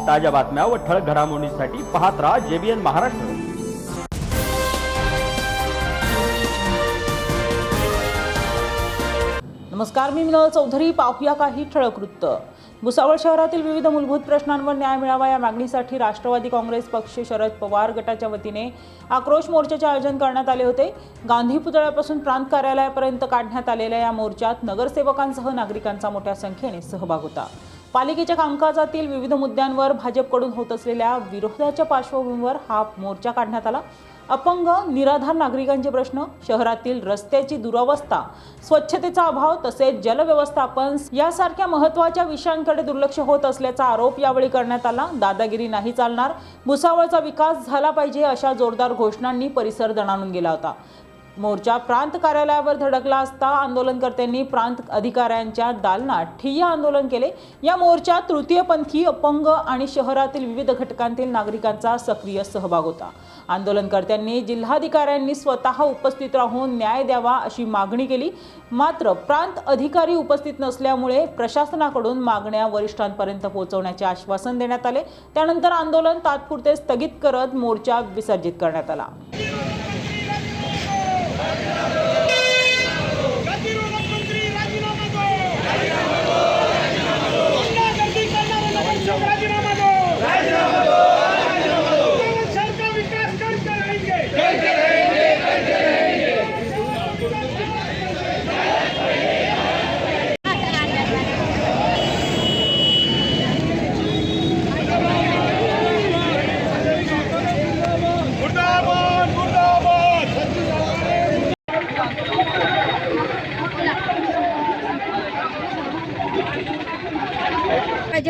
ताज्या बातम्या व ठळक घडामोडींसाठी पाहत राहा JBN महाराष्ट्र। नमस्कार, मी मिनल चौधरी। पाहूया काही ठळक वृत्त। भुसावळ शहरातील विविध मूलभूत प्रश्नांवर न्याय मिळावा या मागणीसाठी राष्ट्रवादी काँग्रेस पक्ष शरद पवार गटाच्या वतीने आक्रोश मोर्चाचे आयोजन करण्यात आले होते। गांधी पुतळ्यापासून प्रांत कार्यालयापर्यंत काढण्यात आलेल्या या मोर्चात नगरसेवकांसह नागरिकांचा मोठ्या संख्येने सहभाग होता। पालिकेच्या कामकाजातील विविध मुद्द्यांवर भाजपकडून होत असलेल्या विरोधाच्या पार्श्वभूमीवर हा मोर्चा काढण्यात आला। अपंग, निराधार नागरिकांचे प्रश्न, शहरातील रस्त्याची दुरावस्था, स्वच्छतेचा अभाव तसेच जलव्यवस्थापन यासारख्या महत्त्वाच्या विषयांकडे दुर्लक्ष होत असल्याचा आरोप यावेळी करण्यात आला। दादागिरी नाही चालणार, भुसावळचा विकास झाला पाहिजे अशा जोरदार घोषणांनी परिसर दणाणून गेला होता। मोर्चा प्रांत कार्यालयावर धडकला असता आंदोलनकर्त्यांनी प्रांत अधिकाऱ्यांच्या दालनात ठिय्या आंदोलन केले। या मोर्चात तृतीयपंथी, अपंग आणि शहरातील विविध घटकांतील नागरिकांचा सक्रिय सहभाग होता। आंदोलनकर्त्यांनी जिल्हाधिकाऱ्यांनी स्वतः उपस्थित राहून न्याय द्यावा अशी मागणी केली, मात्र प्रांत अधिकारी उपस्थित नसल्यामुळे प्रशासनाकडून मागण्या वरिष्ठांपर्यंत पोहोचवण्याचे आश्वासन देण्यात आले। त्यानंतर आंदोलन तात्पुरते स्थगित करत मोर्चा विसर्जित करण्यात आला।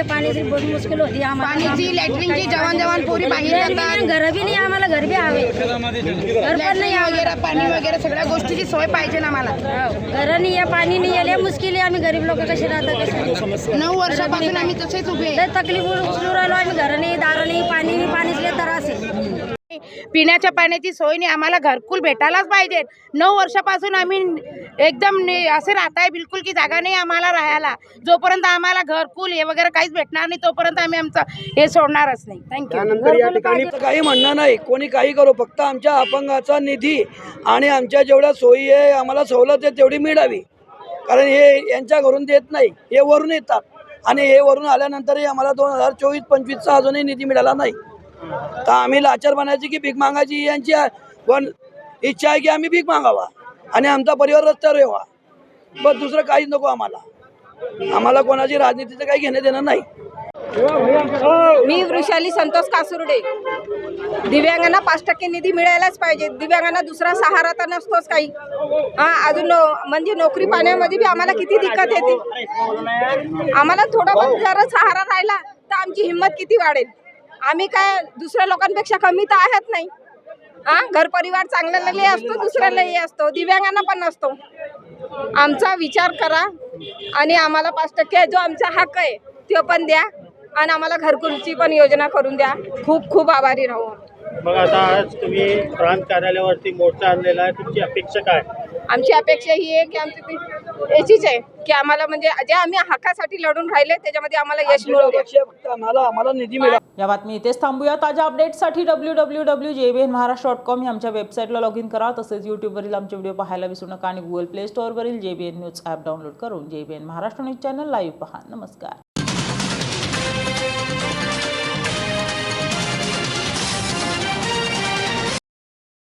पानी से बहुत मुश्किल होती है। पाण्याची लॅट्रिनची जवान पोरी बाहेर जातात। घर भी नाही, आम्हाला घर भी हवे, घर पण नाही वगैरे पाणी वगैरे सगळ्या गोष्टीची सोय पाहिजे ना आम्हाला। घर नाही आहे, पाणी नाही आहे, मुश्किल आहे। आम्ही गरीब लोक कसे राहतात? 9 वर्षापासून आम्ही तसेच उभे आहे। तकलीफ उचलू राहिलो आम्ही। घर नाही, दार नाही, पाणी नाही, पाणीच त्रास आहे। पिण्याच्या पाण्याची सोय नाही, आम्हाला घरकुल भेटायलाच पाहिजे। 9 वर्षापासून आम्ही एकदम असे राहताय, बिलकुल की जागा नाही आम्हाला राहायला। जोपर्यंत आम्हाला घरकुल हे वगैरे काहीच भेटणार नाही तोपर्यंत आम्ही आमचं हे सोडणारच नाही। थँक्यू। काही म्हणणं नाही, कोणी काही करो, फक्त आमच्या अपंगाचा निधी आणि आमच्या जेवढ्या सोयी आहे, आम्हाला सवलत आहे तेवढी मिळावी। कारण हे यांच्या घरून देत नाही, हे वरून येतात आणि हे वरून आल्यानंतरही आम्हाला 2024-25चा अजूनही निधी मिळाला नाही। तर आम्ही लाचार बनायची की भीक मागायची यांची पण इच्छा आहे की आम्ही भीक मागावा आणि आमचा परिवार रस्त्यावर यावा, बस दुसरं काहीच नको आम्हाला। आम्हाला कोणाची राजनीतीचं काही घेणं देणं नाही। मी वृषाली संतोष कासुर्डे। दिव्यांगांना 5% निधी मिळायलाच पाहिजे। दिव्यांगांना दुसरा सहारा तर नसतोच काही। अजून म्हणजे नोकरी पाण्यामध्ये बी आम्हाला किती दिक्कत येते। आम्हाला थोडा बहुत जरा सहारा राहिला तर आमची हिंमत किती वाढेल। आम्ही काय दुसऱ्या लोकांपेक्षा कमी तर आहेत नाही। घर परिवार चांगल्यालाही असतो, दुसऱ्यालाही असतो, दिव्यांगांना पण नसतो। आमचा विचार करा आणि आम्हाला 5% जो आमचा हक्क आहे तो पण द्या आणि आम्हाला घरकुलची पण योजना करून द्या। खूप खूप आभारी राहू। मग आता आज तुम्ही प्रांत कार्यालयावरती मोर्चा आणलेला आहे, तुमची अपेक्षा काय? आमची अपेक्षा ही आहे की आमची याचीच आहे की आम्हाला म्हणजे जे आम्ही हक्कासाठी लढून राहिले त्याच्यामध्ये आम्हाला यश मिळवलं। आम्हाला निधी मिळाला। या बातमी इथेच थांबूया। ताज्या अपडेट्ससाठी www.jbnmaharashtra.com या आमच्या वेबसाईटला लॉग इन करा। तसेच यूट्यूबवरील आमचे व्हिडिओ पाहायला विसरू नका आणि गुगल प्ले स्टोअरवरील JBN न्यूज ॲप डाउनलोड करून JBN Maharashtra news channel live पहा। नमस्कार।